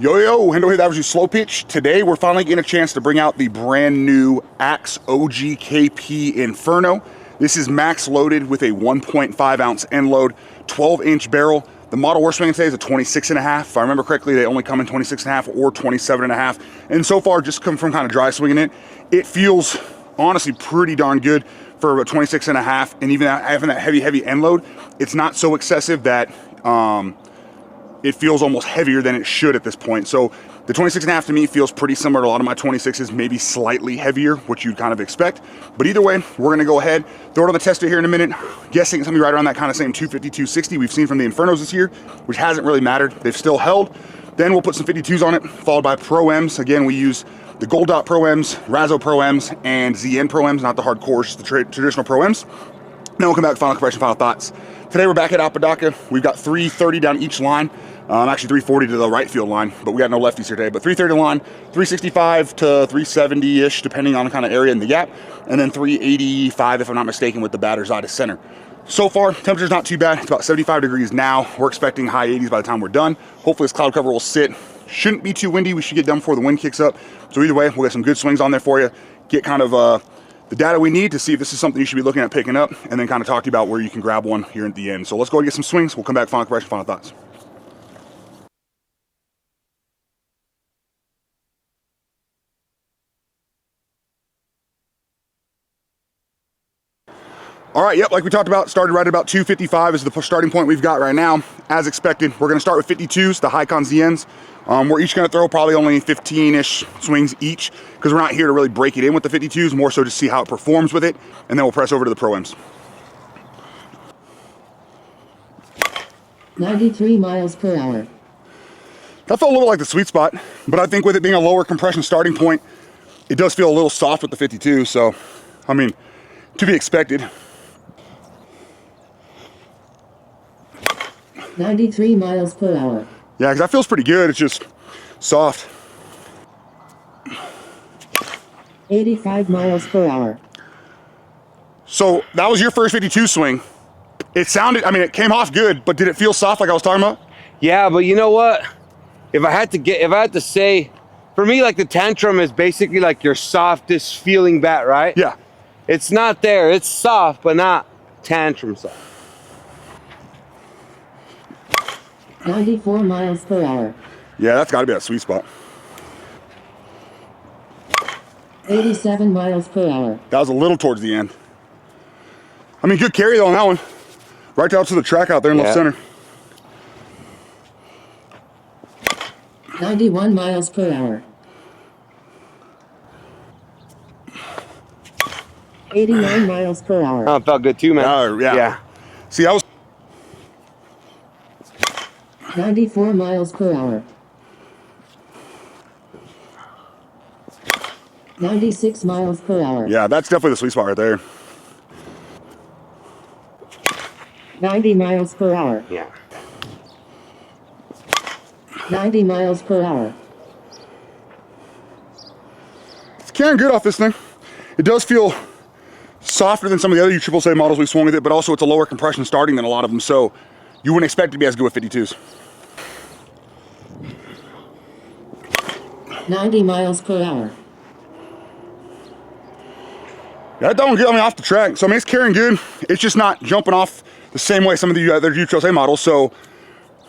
Yo, Hendo here, that was your Slo-Pitch. Today we're finally getting a chance to bring out the brand new Axe OGKP Inferno. This is max loaded with a 1.5 ounce end load, 12-inch barrel. The model we're swinging today is a 26.5. If I remember correctly, they only come in 26.5 or 27.5. And so far, just come from kind of dry swinging it, it feels honestly pretty darn good for a 26.5. And even having that heavy end load, it's not so excessive that it feels almost heavier than it should at this point. So the 26.5 to me feels pretty similar to a lot of my 26s, maybe slightly heavier, which you'd kind of expect. But either way, we're gonna go ahead, throw it on the tester here in a minute. Guessing it's gonna be right around that kind of same 250, 260 we've seen from the Infernos this year, which hasn't really mattered. They've still held. Then we'll put some 52s on it, followed by Pro Ms. Again, we use the Gold Dot Pro Ms, Razzo Pro Ms, and ZN Pro Ms, not the hardcore, just the traditional Pro Ms. Then we'll come back with final compression, final thoughts. Today we're back at Apodaca. We've got 330 down each line. Actually 340 to the right field line, but we got no lefties here today. But 330 line, 365 to 370-ish, depending on the kind of area in the gap. And then 385, if I'm not mistaken, with the batter's eye to center. So far, temperature's not too bad. It's about 75 degrees now. We're expecting high 80s by the time we're done. Hopefully this cloud cover will sit. Shouldn't be too windy. We should get done before the wind kicks up. So either way, we'll get some good swings on there for you. Get kind of the data we need to see if this is something you should be looking at picking up, and then kind of talk to you about where you can grab one here at the end. So let's go and get some swings. We'll come back, final compression, final thoughts. All right, yep, like we talked about, started right at about 255 is the starting point we've got right now. As expected, we're gonna start with 52s, the Hicon ZNs. We're each gonna throw probably only 15-ish swings each, because we're not here to really break it in with the 52s, more so to see how it performs with it, and then we'll press over to the Pro Ms. 93 miles per hour. That felt a little like the sweet spot, but I think with it being a lower compression starting point, it does feel a little soft with the 52, so, I mean, to be expected. 93 miles per hour. Yeah, because that feels pretty good. It's just soft. 85 miles per hour. So that was your first 52 swing. It sounded, I mean, it came off good, but did it feel soft like I was talking about? Yeah, but you know what? If I had to say, for me, like the tantrum is basically like your softest feeling bat, right? Yeah. It's not there. It's soft, but not tantrum soft. 94 miles per hour. Yeah, that's got to be a sweet spot. 87 miles per hour. That was a little towards the end. I mean, good carry though on that one. Right out to the track out there in left center. 91 miles per hour. 89 miles per hour. Oh, it felt good too, man. Yeah. See, I was 94 miles per hour. 96 miles per hour. Yeah, that's definitely the sweet spot right there. 90 miles per hour. Yeah. 90 miles per hour. It's carrying good off this thing. It does feel softer than some of the other USSSA models we've swung with it, but also it's a lower compression starting than a lot of them, so you wouldn't expect it to be as good with 52s. 90 miles per hour. Yeah, that one good, I mean, off the track. So, I mean, it's carrying good. It's just not jumping off the same way some of the other USSSA models. So,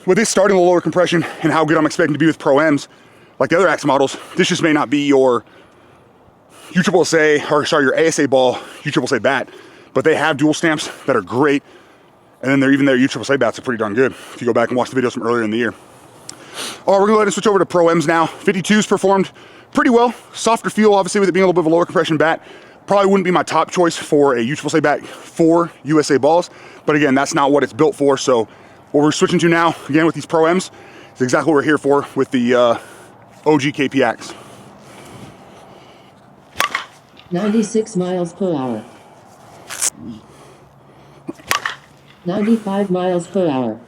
with this starting a lower compression and how good I'm expecting to be with Pro Ms, like the other Axe models, this just may not be your USSSA, or sorry, your ASA ball, USSSA bat. But they have dual stamps that are great. And then even their USSSA bats are pretty darn good if you go back and watch the videos from earlier in the year. All right, we're gonna go ahead and switch over to Pro Ms now. 52s performed pretty well. Softer feel, obviously, with it being a little bit of a lower compression bat. Probably wouldn't be my top choice for a USSSA bat for USA balls. But again, that's not what it's built for. So what we're switching to now, again, with these Pro Ms, is exactly what we're here for with the OGKP Axe. 96 miles per hour. 95 miles per hour.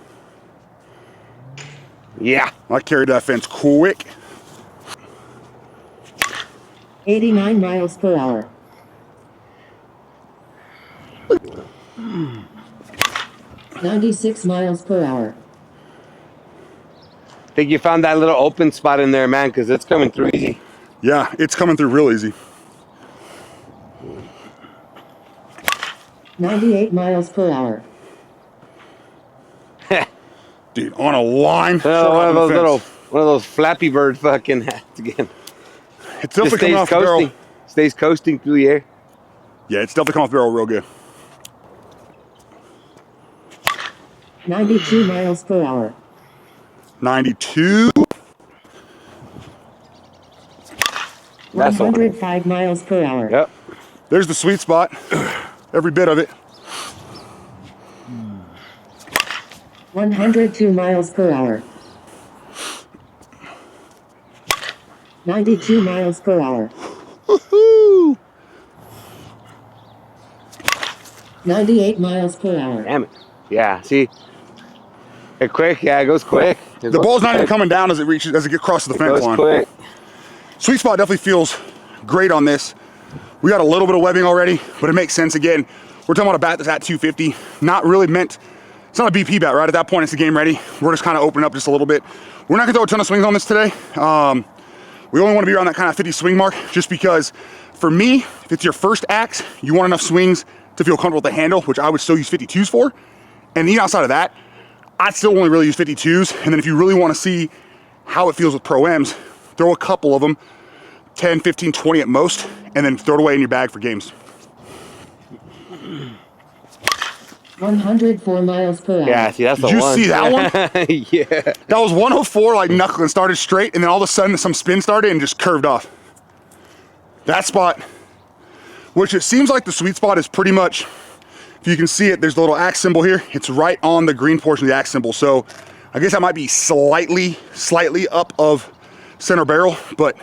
Yeah. I carried that fence quick. 89 miles per hour. 96 miles per hour. think you found that little open spot in there, man, because it's coming through easy. Yeah, it's coming through real easy. 98 miles per hour. Dude, on a line. Well, one of those Flappy Bird fucking hats again. It's definitely coming off the barrel. Stays coasting through the air. Yeah, it's definitely coming off the barrel real good. 92 miles per hour. 92. That's 105 miles per hour. Yep. There's the sweet spot. Every bit of it. 102 miles per hour. 92 miles per hour. Woohoo! 98 miles per hour. Damn it. Yeah, see? It quick, yeah, it goes quick. The ball's not even coming down as it reaches, as it gets across the fence line. Quick. Sweet spot definitely feels great on this. We got a little bit of webbing already, but it makes sense. Again, we're talking about a bat that's at 250. Not really meant, it's not a BP bat, right? At that point, it's the game ready. We're just kind of opening up just a little bit. We're not gonna throw a ton of swings on this today. We only wanna be around that kind of 50 swing mark, just because for me, if it's your first axe, you want enough swings to feel comfortable with the handle, which I would still use 52s for. And even outside of that, I'd still only really use 52s. And then if you really want to see how it feels with Pro-Ms, throw a couple of them, 10, 15, 20 at most, and then throw it away in your bag for games. 104 miles per hour. Yeah, see, that's the Did you one. see that one? Yeah. That was 104, like knuckling, started straight, and then all of a sudden some spin started and just curved off. That spot, which it seems like the sweet spot is pretty much, if you can see it, there's the little axe symbol here. It's right on the green portion of the axe symbol. So I guess that might be slightly up of center barrel, but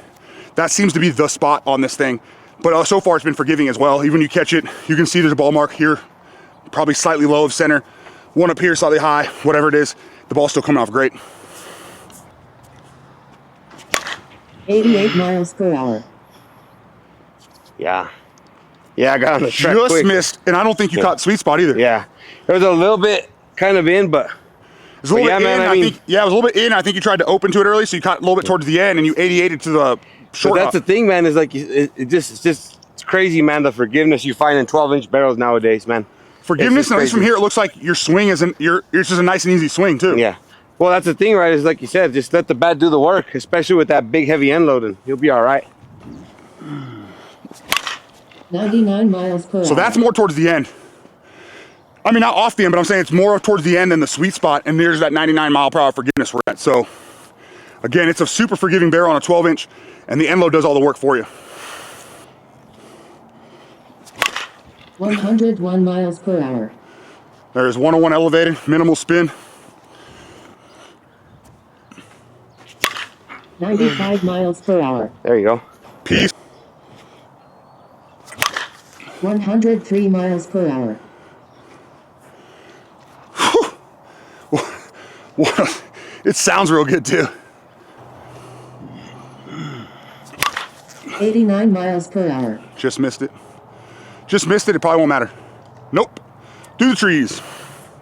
that seems to be the spot on this thing. But so far it's been forgiving as well. Even when you catch it, you can see there's a ball mark here, probably slightly low of center. One up here, slightly high, whatever it is. The ball's still coming off great. 88 miles per hour. Yeah. Yeah, I got on the track Just quick. missed, and I don't think you caught sweet spot either. Yeah. It was a little bit kind of in, but... It was a little bit man, in, I mean, think, yeah, it was a little bit in. I think you tried to open to it early, so you caught a little bit towards the end, and you 88'd to the short. But that's the thing, man, is like, it's crazy, man, the forgiveness you find in 12-inch barrels nowadays, man. Forgiveness, and at least from here, it looks like your swing isn't, it's just a nice and easy swing, too. Yeah. Well, that's the thing, right, is like you said, just let the bat do the work, especially with that big, heavy end load, and you'll be all right. 99 miles per hour. So that's more towards the end. I mean, not off the end, but I'm saying it's more towards the end than the sweet spot, and there's that 99 mile per hour forgiveness we're at. So, again, it's a super forgiving barrel on a 12-inch, and the end load does all the work for you. 101 miles per hour. There's 101 elevated, minimal spin. 95 miles per hour. There you go. Peace. 103 miles per hour. It sounds real good, too. 89 miles per hour. Just missed it. Just missed it. It probably won't matter. Nope. Through the trees.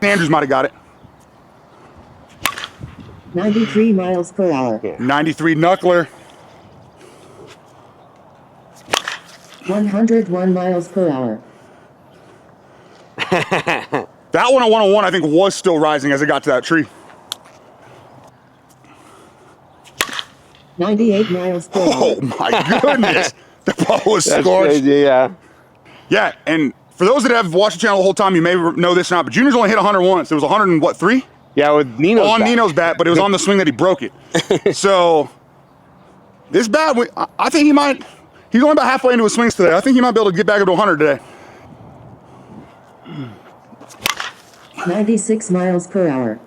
Andrews might have got it. 93 miles per hour. Yeah. 93 knuckler. 101 miles per hour. That one on 101, I think, was still rising as it got to that tree. 98 miles per hour. Oh my goodness. The ball was That's scorched. crazy, yeah. Yeah, and for those that have watched the channel the whole time, you may know this or not, but Junior's only hit 100 once. It was 100 and what, 3? Yeah, with Nino's On bat. Nino's bat, but it was on the swing that he broke it. So, this bat, I think he's only about halfway into his swings today. I think he might be able to get back up to 100 today. 96 miles per hour.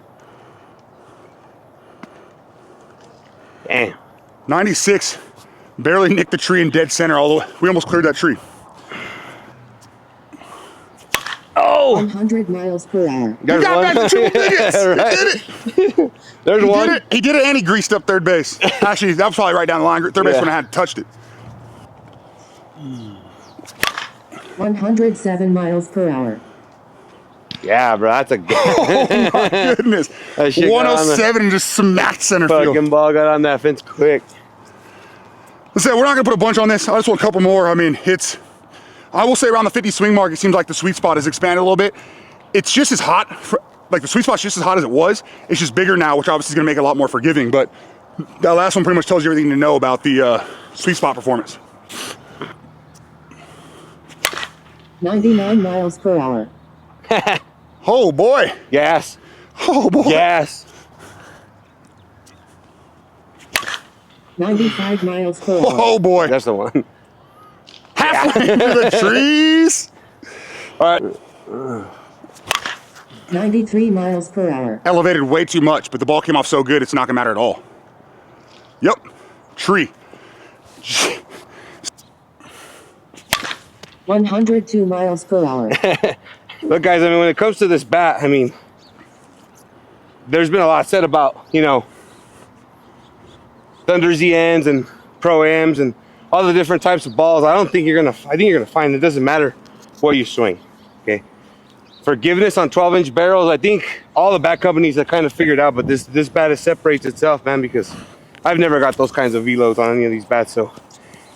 Damn. 96, barely nicked the tree in dead center, although we almost cleared that tree. Oh! 100 miles per hour. You There's got one. back to triple digits. Right. You did it. There's one. He did it, and he greased up third base. Actually, that was probably right down the line. Third base Yeah. when I had touched it. 107 miles per hour. Yeah, bro, that's a good. Oh my goodness. That shit got on the 107 just smacked center field. fucking ball got on that fence quick. Let's say we're not gonna put a bunch on this. I just want a couple more. I mean, I will say around the 50 swing mark, it seems like the sweet spot has expanded a little bit. It's just as hot, like the sweet spot's just as hot as it was. It's just bigger now, which obviously is gonna make it a lot more forgiving. But that last one pretty much tells you everything you need to know about the sweet spot performance. 99 miles per hour. Oh boy. Gas. Oh boy. Gas. 95 miles per hour. Oh boy. That's the one. Halfway into the trees. All right. 93 miles per hour. Elevated way too much, but the ball came off so good, it's not gonna matter at all. Yep. Tree. 102 miles per hour. Look, guys, I mean, when it comes to this bat, I mean, there's been a lot said about, you know, Thunder ZNs and Pro-Ams and all the different types of balls. I think you're gonna find it doesn't matter what you swing, okay? Forgiveness on 12-inch barrels, I think all the bat companies have kind of figured out, but this bat it separates itself, man, because I've never got those kinds of velos on any of these bats. So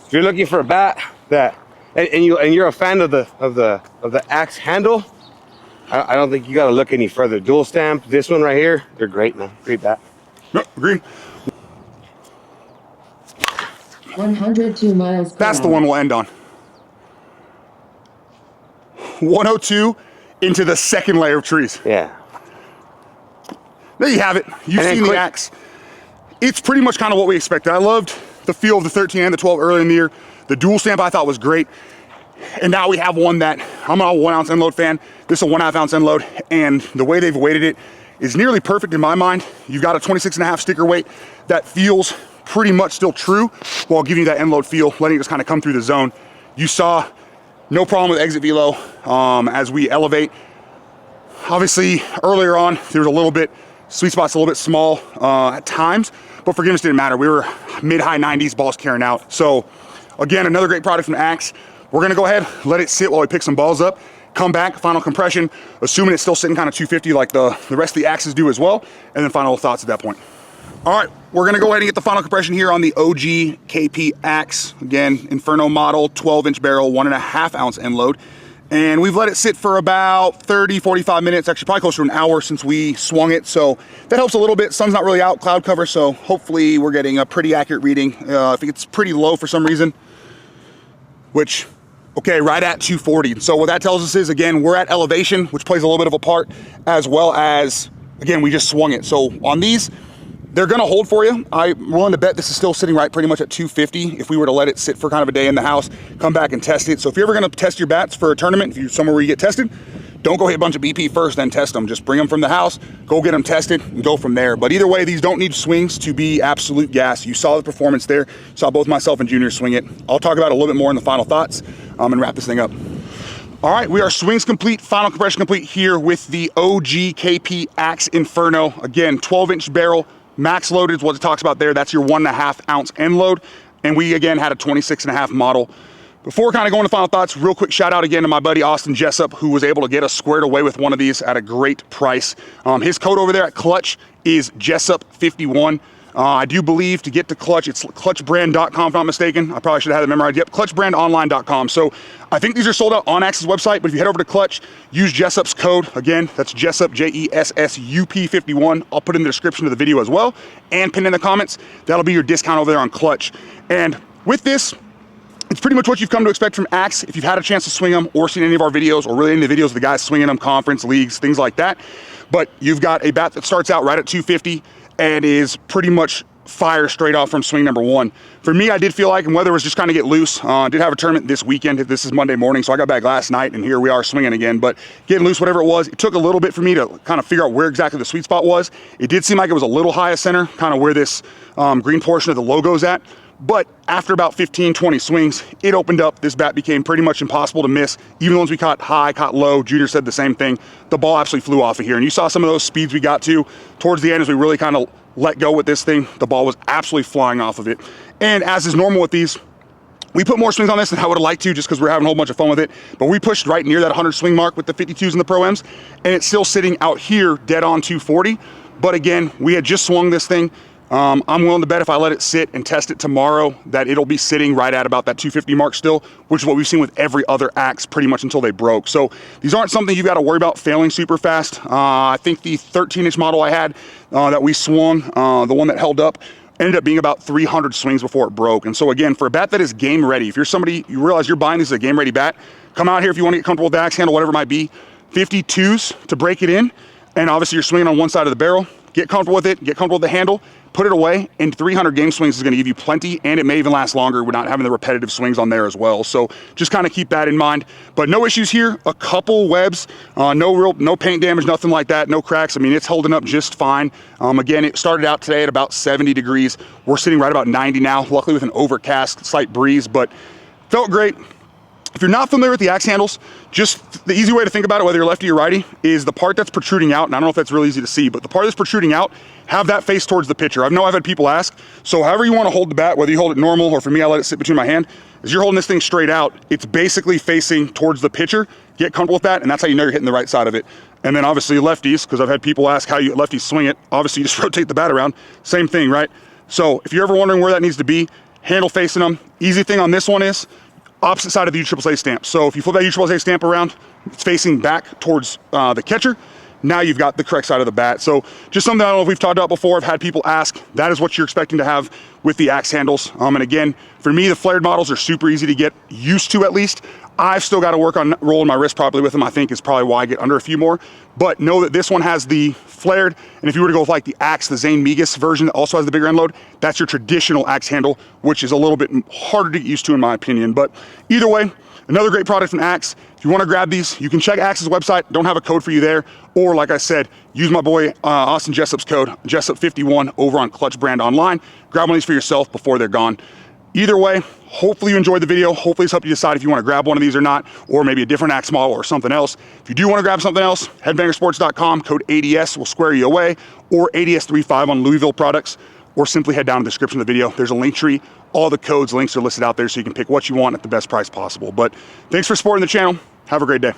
if you're looking for a bat that and you're a fan of the axe handle, I don't think you got to look any further. Dual stamp, this one right here, they're great, man. Great bat. No, agree. 102 miles per That's hour. the one we'll end on. 102 into the second layer of trees. Yeah. There you have it. You've And then seen the quick- axe. It's pretty much kind of what we expected. I loved the feel of the 13 and the 12 earlier in the year. The dual stamp I thought was great. And now we have one that, I'm a 1 ounce end load fan. This is a 1/2 ounce end load. And the way they've weighted it is nearly perfect in my mind. You've got a 26.5 sticker weight that feels pretty much still true while giving you that end load feel, letting it just kind of come through the zone. You saw no problem with exit velo as we elevate. Obviously, earlier on, there was a little bit, sweet spot's a little bit small at times, but forgiveness didn't matter. We were mid-high 90s, balls carrying out. So again, another great product from Axe. We're gonna go ahead, let it sit while we pick some balls up, come back, final compression, assuming it's still sitting kind of 250 like the rest of the Axes do as well, and then final thoughts at that point. All right, we're gonna go ahead and get the final compression here on the OG KP Axe. Again, Inferno model, 12-inch barrel, 1.5 ounce end load. And we've let it sit for about 30, 45 minutes, actually probably closer to an hour since we swung it. So that helps a little bit. Sun's not really out, cloud cover, so hopefully we're getting a pretty accurate reading. If it's pretty low for some reason, which, okay, right at 240. So what that tells us is, again, we're at elevation, which plays a little bit of a part, as well as, again, we just swung it. So on these, they're gonna hold for you. I'm willing to bet this is still sitting right pretty much at 250 if we were to let it sit for kind of a day in the house, come back and test it. So if you're ever gonna test your bats for a tournament, if you're somewhere where you get tested, don't go hit a bunch of BP first, then test them. Just bring them from the house, go get them tested, and go from there. But either way, these don't need swings to be absolute gas. You saw the performance there. You saw both myself and Junior swing it. I'll talk about it a little bit more in the final thoughts and wrap this thing up. All right, we are swings complete, final compression complete here with the OG KP Axe Inferno. Again, 12-inch barrel, max loaded is what it talks about there. That's your 1.5 ounce end load. And we, again, had a 26.5 model. Before kind of going to final thoughts, real quick shout out again to my buddy Austin Jessup, who was able to get us squared away with one of these at a great price. His code over there at Clutch is Jessup51. I do believe to get to Clutch, it's clutchbrand.com if I'm not mistaken. I probably should have had it memorized. Yep, clutchbrandonline.com. So I think these are sold out on Axe's website, but if you head over to Clutch, use Jessup's code. Again, that's Jessup, Jessup51. I'll put in the description of the video as well and pin in the comments. That'll be your discount over there on Clutch. And with this, it's pretty much what you've come to expect from Axe if you've had a chance to swing them or seen any of our videos or really any of the videos of the guys swinging them, conference, leagues, things like that. But you've got a bat that starts out right at 250 and is pretty much fire straight off from swing number one. For me, I did feel like, and weather was just kind of get loose. Did have a tournament this weekend. This is Monday morning, so I got back last night, and here we are swinging again. But getting loose, whatever it was, it took a little bit for me to kind of figure out where exactly the sweet spot was. It did seem like it was a little high of center, kind of where this green portion of the logo's at. But after about 15, 20 swings, it opened up. This bat became pretty much impossible to miss. Even the ones we caught high, caught low, Junior said the same thing. The ball absolutely flew off of here. And you saw some of those speeds we got to towards the end as we really kind of let go with this thing. The ball was absolutely flying off of it. And as is normal with these, We put more swings on this than I would have liked to just because we're having a whole bunch of fun with it. But we pushed right near that 100 swing mark with the 52s and the Pro-Ms, and it's still sitting out here dead on 240. But again, we had just swung this thing. I'm willing to bet if I let it sit and test it tomorrow that it'll be sitting right at about that 250 mark still, which is what we've seen with every other axe pretty much until they broke. So these aren't something you've got to worry about failing super fast. I think the 13-inch model I had that we swung, the one that held up, ended up being about 300 swings before it broke. And so again, for a bat that is game ready, if you're somebody, you realize you're buying this as a game ready bat, come out here if you want to get comfortable with the axe handle, whatever it might be, 52s to break it in. And obviously you're swinging on one side of the barrel, get comfortable with it, get comfortable with the handle, put it away, and 300 game swings is going to give you plenty, and it may even last longer without having the repetitive swings on there as well. So just kind of keep that in mind. But no issues here. A couple webs, no paint damage, nothing like that, no cracks. I mean, it's holding up just fine. Again, it started out today at about 70 degrees. We're sitting right about 90 now, luckily with an overcast, slight breeze, but felt great. If you're not familiar with the axe handles, just the easy way to think about it, whether you're lefty or righty, is the part that's protruding out, and I don't know if that's really easy to see, but the part that's protruding out, have that face towards the pitcher. I've had people ask, so however you want to hold the bat, whether you hold it normal, or for me, I let it sit between my hand, as you're holding this thing straight out, it's basically facing towards the pitcher. Get comfortable with that, and that's how you know you're hitting the right side of it. And then obviously lefties, because I've had people ask how you lefties swing it, obviously you just rotate the bat around, same thing, right? So if you're ever wondering where that needs to be, handle facing them. Easy thing on this one is, opposite side of the USSSA stamp. So if you flip that USSSA stamp around, it's facing back towards the catcher. Now you've got the correct side of the bat. So just something I don't know if we've talked about before. I've had people ask, that is what you're expecting to have with the axe handles. And again, for me, the flared models are super easy to get used to at least. I've still got to work on rolling my wrist properly with them, I think is probably why I get under a few more. But know that this one has the flared, and if you were to go with like the axe, the Zane Migas version that also has the bigger end load, that's your traditional axe handle, which is a little bit harder to get used to in my opinion. But either way, another great product from Axe. If you want to grab these, you can check Axe's website. Don't have a code for you there. Or like I said, use my boy Austin Jessup's code, Jessup51 over on Clutch Brand Online. Grab one of these for yourself before they're gone. Either way, hopefully you enjoyed the video. Hopefully it's helped you decide if you want to grab one of these or not, or maybe a different axe model or something else. If you do want to grab something else, headbangersports.com, code ADS will square you away, or ADS35 on Louisville products, or simply head down to the description of the video. There's a link tree. All the codes, links are listed out there so you can pick what you want at the best price possible. But thanks for supporting the channel. Have a great day.